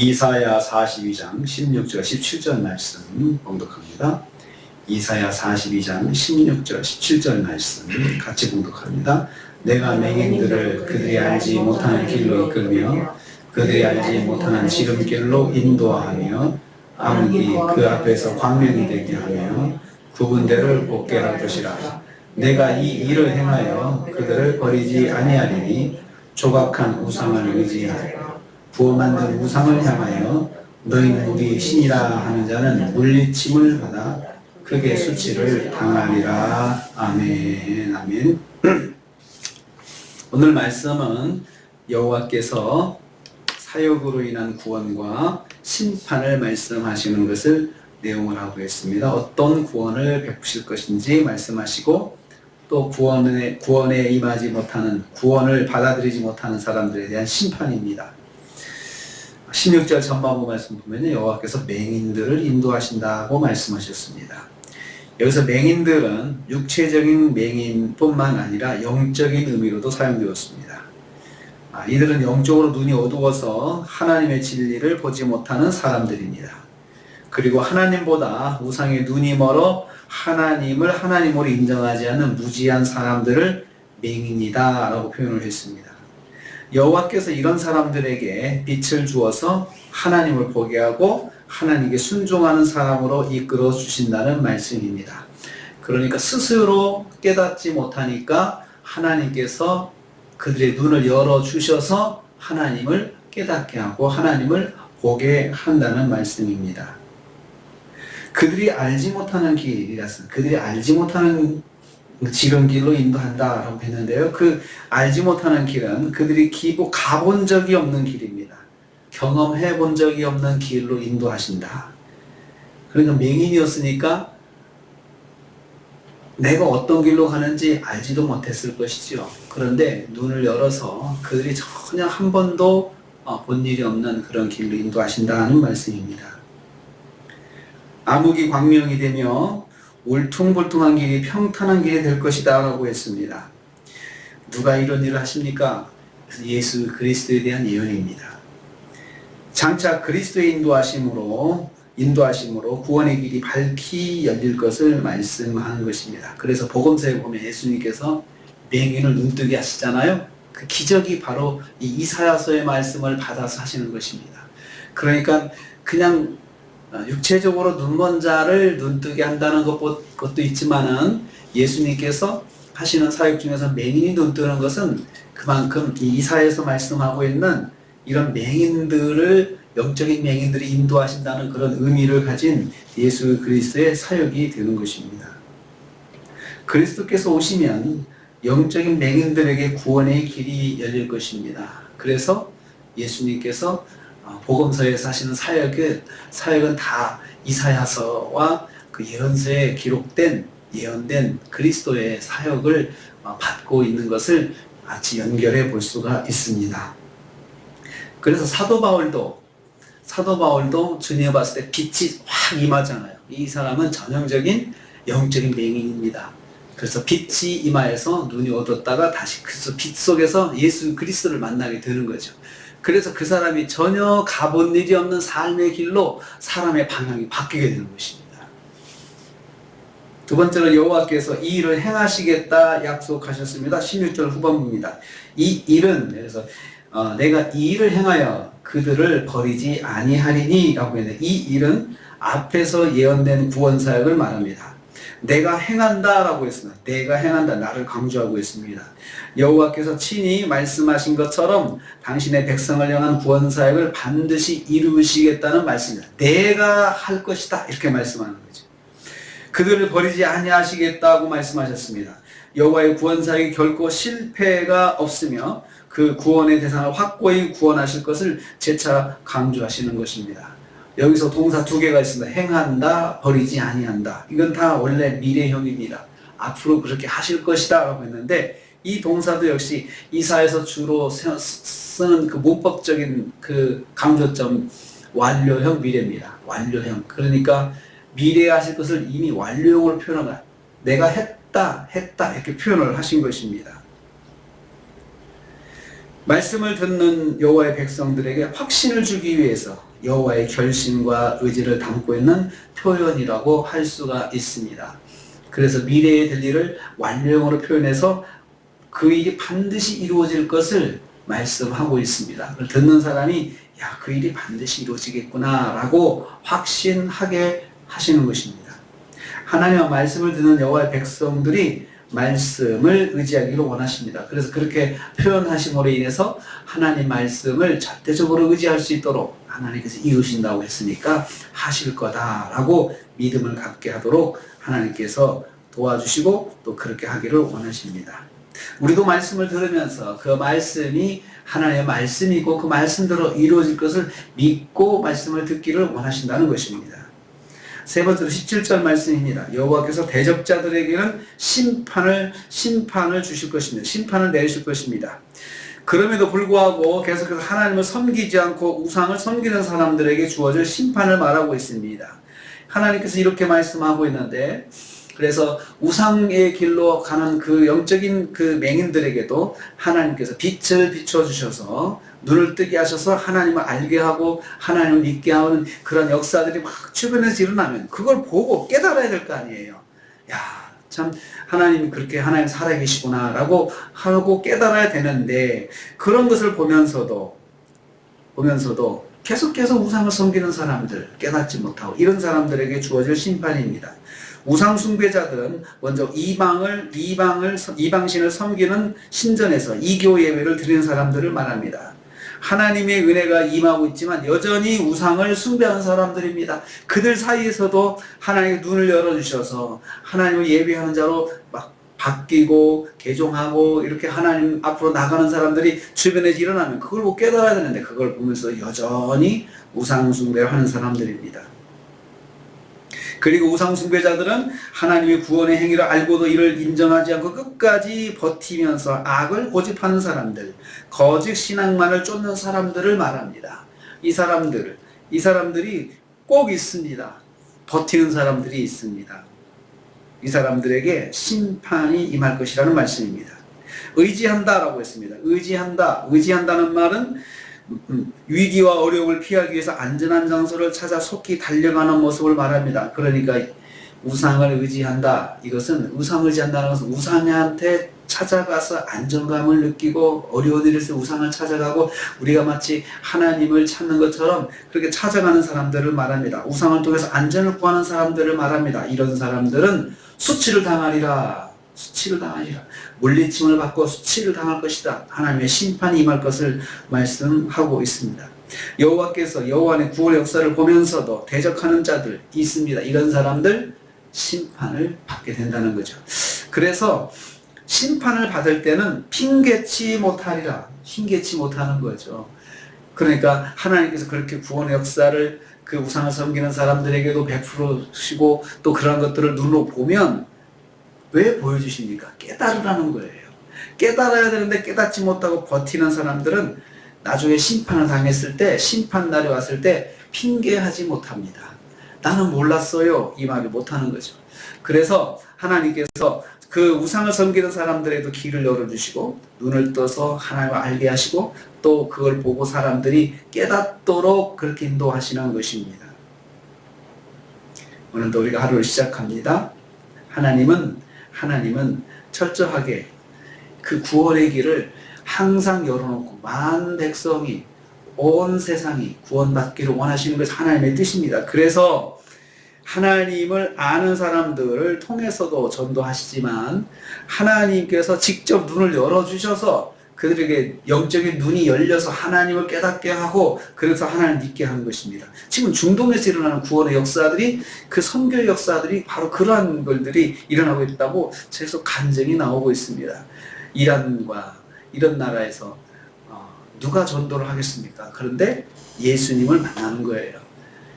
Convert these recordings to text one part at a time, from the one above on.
이사야 42장 16절 17절 말씀 봉독합니다. 이사야 42장 16절 17절 말씀 같이 봉독합니다. 내가 맹인들을 그들이 알지 못하는 길로 이끌며 그들이 알지 못하는 지름길로 인도하며 암흑이 그 앞에서 광명이 되게 하며 굽은 데를 곱게 할 것이라. 내가 이 일을 행하여 그들을 버리지 아니하리니 조각한 우상을 의지하여 부어 만든 우상을 향하여 너희는 우리 신이라 하는 자는 물리침을 받아 크게 수치를 당하리라. 아멘. 아멘. 오늘 말씀은 여호와께서 사역으로 인한 구원과 심판을 말씀하시는 것을 내용을 하고 있습니다. 어떤 구원을 베푸실 것인지 말씀하시고 또 구원에 임하지 못하는, 구원을 받아들이지 못하는 사람들에 대한 심판입니다. 16절 전반부 말씀 보면 여호와께서 맹인들을 인도하신다고 말씀하셨습니다. 여기서 맹인들은 육체적인 맹인뿐만 아니라 영적인 의미로도 사용되었습니다. 이들은 영적으로 눈이 어두워서 하나님의 진리를 보지 못하는 사람들입니다. 그리고 하나님보다 우상의 눈이 멀어 하나님을 하나님으로 인정하지 않는 무지한 사람들을 맹인이다 라고 표현을 했습니다. 여호와께서 이런 사람들에게 빛을 주어서 하나님을 보게 하고 하나님께 순종하는 사람으로 이끌어 주신다는 말씀입니다. 그러니까 스스로 깨닫지 못하니까 하나님께서 그들의 눈을 열어주셔서 하나님을 깨닫게 하고 하나님을 보게 한다는 말씀입니다. 그들이 알지 못하는 길이라서, 그들이 알지 못하는 지름길로 인도한다라고 했는데요. 그 알지 못하는 길은 그들이 가본 적이 없는 길입니다. 경험해 본 적이 없는 길로 인도하신다. 그러니까 맹인이었으니까 내가 어떤 길로 가는지 알지도 못했을 것이죠. 그런데 눈을 열어서 그들이 전혀 한 번도 본 일이 없는 그런 길로 인도하신다는 말씀입니다. 암흑이 광명이 되며 울퉁불퉁한 길이 평탄한 길이 될 것이다 라고 했습니다. 누가 이런 일을 하십니까? 예수 그리스도에 대한 예언입니다. 장차 그리스도의 인도하심으로 구원의 길이 밝히 열릴 것을 말씀하는 것입니다. 그래서 복음서에 보면 예수님께서 맹인을 눈뜨게 하시잖아요. 그 기적이 바로 이 이사야서의 말씀을 받아서 하시는 것입니다. 그러니까 그냥 육체적으로 눈먼 자를 눈뜨게 한다는 것도 있지만은 예수님께서 하시는 사역 중에서 맹인이 눈뜨는 것은 그만큼 이 이사야에서 말씀하고 있는 이런 맹인들을, 영적인 맹인들이 인도하신다는 그런 의미를 가진 예수 그리스도의 사역이 되는 것입니다. 그리스도께서 오시면 영적인 맹인들에게 구원의 길이 열릴 것입니다. 그래서 예수님께서 복음서에서 하시는 사역은 다 이사야서와 그 예언서에 예언된 그리스도의 사역을 받고 있는 것을 같이 연결해 볼 수가 있습니다. 그래서 사도 바울도 주님을 봤을 때 빛이 확 임하잖아요. 이 사람은 전형적인 영적인 맹인입니다. 그래서 빛이 임하여서 눈이 어둡다가 다시 그 빛 속에서 예수 그리스도를 만나게 되는 거죠. 그래서 그 사람이 전혀 가본 일이 없는 삶의 길로 사람의 방향이 바뀌게 되는 것입니다. 두 번째로 여호와께서 이 일을 행하시겠다 약속하셨습니다. 16절 후반부입니다. 이 일은, 그래서 내가 이 일을 행하여 그들을 버리지 아니하리니 라고 했는데, 이 일은 앞에서 예언된 구원사역을 말합니다. 내가 행한다 라고 했습니다. 내가 행한다, 나를 강조하고 있습니다. 여호와께서 친히 말씀하신 것처럼 당신의 백성을 향한 구원사역을 반드시 이루시겠다는 말씀입니다. 내가 할 것이다 이렇게 말씀하는 거죠. 그들을 버리지 아니하시겠다고 말씀하셨습니다. 여호와의 구원사역이 결코 실패가 없으며 그 구원의 대상을 확고히 구원하실 것을 재차 강조하시는 것입니다. 여기서 동사 두 개가 있습니다. 행한다, 버리지 아니한다. 이건 다 원래 미래형입니다. 앞으로 그렇게 하실 것이다 라고 했는데, 이 동사도 역시 이사야에서 주로 쓰는 그 문법적인 그 강조점, 완료형 미래입니다. 완료형. 그러니까 미래에 하실 것을 이미 완료형으로 표현하다. 내가 했다 이렇게 표현을 하신 것입니다. 말씀을 듣는 여호와의 백성들에게 확신을 주기 위해서 여호와의 결심과 의지를 담고 있는 표현이라고 할 수가 있습니다. 그래서 미래에 될 일을 완료형으로 표현해서 그 일이 반드시 이루어질 것을 말씀하고 있습니다. 듣는 사람이 야, 그 일이 반드시 이루어지겠구나 라고 확신하게 하시는 것입니다. 하나님의 말씀을 듣는 여호와의 백성들이 말씀을 의지하기를 원하십니다. 그래서 그렇게 표현하심으로 인해서 하나님 말씀을 절대적으로 의지할 수 있도록 하나님께서 이루신다고 했으니까 하실 거다라고 믿음을 갖게 하도록 하나님께서 도와주시고 또 그렇게 하기를 원하십니다. 우리도 말씀을 들으면서 그 말씀이 하나님의 말씀이고 그 말씀대로 이루어질 것을 믿고 말씀을 듣기를 원하신다는 것입니다. 세 번째로 17절 말씀입니다. 여호와께서 대적자들에게는 심판을 주실 것입니다. 심판을 내리실 것입니다. 그럼에도 불구하고 계속해서 하나님을 섬기지 않고 우상을 섬기는 사람들에게 주어질 심판을 말하고 있습니다. 하나님께서 이렇게 말씀하고 있는데, 그래서 우상의 길로 가는 그 영적인 그 맹인들에게도 하나님께서 빛을 비춰주셔서 눈을 뜨게 하셔서 하나님을 알게 하고 하나님을 믿게 하는 그런 역사들이 막 주변에서 일어나면 그걸 보고 깨달아야 될 거 아니에요. 야, 참 하나님이 그렇게 하나님 살아계시구나 라고 하고 깨달아야 되는데, 그런 것을 보면서도 계속해서 우상을 섬기는 사람들, 깨닫지 못하고 이런 사람들에게 주어질 심판입니다. 우상 숭배자들은 먼저 이방신을 섬기는 신전에서 이교 예배를 드리는 사람들을 말합니다. 하나님의 은혜가 임하고 있지만 여전히 우상을 숭배하는 사람들입니다. 그들 사이에서도 하나님의 눈을 열어주셔서 하나님을 예배하는 자로 막 바뀌고 개종하고 이렇게 하나님 앞으로 나가는 사람들이 주변에 일어나면 그걸 못 깨달아야 되는데, 그걸 보면서 여전히 우상 숭배를 하는 사람들입니다. 그리고 우상 숭배자들은 하나님의 구원의 행위를 알고도 이를 인정하지 않고 끝까지 버티면서 악을 고집하는 사람들, 거짓 신앙만을 쫓는 사람들을 말합니다. 이 사람들이 꼭 있습니다. 버티는 사람들이 있습니다. 이 사람들에게 심판이 임할 것이라는 말씀입니다. 의지한다라고 했습니다. 의지한다는 말은 위기와 어려움을 피하기 위해서 안전한 장소를 찾아 속히 달려가는 모습을 말합니다. 그러니까 우상을 의지한다. 이것은 우상을 의지한다는 것은 우상한테 찾아가서 안정감을 느끼고 어려운 일에서 우상을 찾아가고 우리가 마치 하나님을 찾는 것처럼 그렇게 찾아가는 사람들을 말합니다. 우상을 통해서 안전을 구하는 사람들을 말합니다. 이런 사람들은 수치를 당하리라. 물리침을 받고 수치를 당할 것이다. 하나님의 심판이 임할 것을 말씀하고 있습니다. 여호와께서 여호와의 구원의 역사를 보면서도 대적하는 자들 있습니다. 이런 사람들 심판을 받게 된다는 거죠. 그래서 심판을 받을 때는 핑계치 못하리라. 핑계치 못하는 거죠. 그러니까 하나님께서 그렇게 구원의 역사를 그 우상을 섬기는 사람들에게도 베푸시고 또 그런 것들을 눈으로 보면 왜 보여주십니까? 깨달으라는 거예요. 깨달아야 되는데 깨닫지 못하고 버티는 사람들은 나중에 심판을 당했을 때, 심판날이 왔을 때 핑계하지 못합니다. 나는 몰랐어요. 이 말을 못하는 거죠. 그래서 하나님께서 그 우상을 섬기는 사람들에도 길을 열어주시고 눈을 떠서 하나님을 알게 하시고 또 그걸 보고 사람들이 깨닫도록 그렇게 인도하시는 것입니다. 오늘도 우리가 하루를 시작합니다. 하나님은 철저하게 그 구원의 길을 항상 열어놓고 만 백성이, 온 세상이 구원받기를 원하시는 것이 하나님의 뜻입니다. 그래서 하나님을 아는 사람들을 통해서도 전도하시지만 하나님께서 직접 눈을 열어주셔서 그들에게 영적인 눈이 열려서 하나님을 깨닫게 하고 그래서 하나님을 믿게 하는 것입니다. 지금 중동에서 일어나는 구원의 역사들이, 그 선교의 역사들이 바로 그러한 것들이 일어나고 있다고 계속 간증이 나오고 있습니다. 이란과 이런 나라에서 누가 전도를 하겠습니까? 그런데 예수님을 만나는 거예요.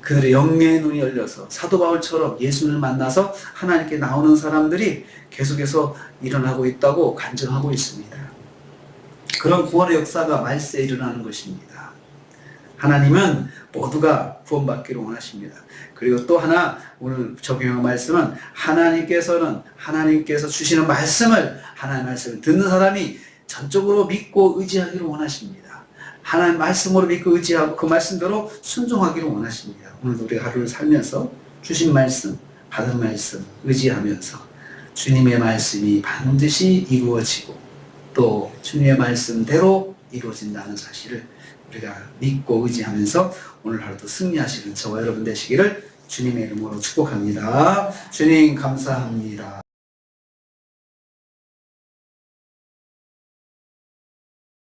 그들의 영의 눈이 열려서 사도 바울처럼 예수님을 만나서 하나님께 나오는 사람들이 계속해서 일어나고 있다고 간증하고 있습니다. 그런 구원의 역사가 말세에 일어나는 것입니다. 하나님은 모두가 구원받기를 원하십니다. 그리고 또 하나 오늘 적용한 말씀은 하나님께서 주시는 말씀을, 하나님의 말씀을 듣는 사람이 전적으로 믿고 의지하기를 원하십니다. 하나님 말씀으로 믿고 의지하고 그 말씀대로 순종하기를 원하십니다. 오늘 우리가 하루를 살면서 주신 말씀, 받은 말씀 의지하면서 주님의 말씀이 반드시 이루어지고 또 주님의 말씀대로 이루어진다는 사실을 우리가 믿고 의지하면서 오늘 하루도 승리하시는 저와 여러분 되시기를 주님의 이름으로 축복합니다. 주님 감사합니다.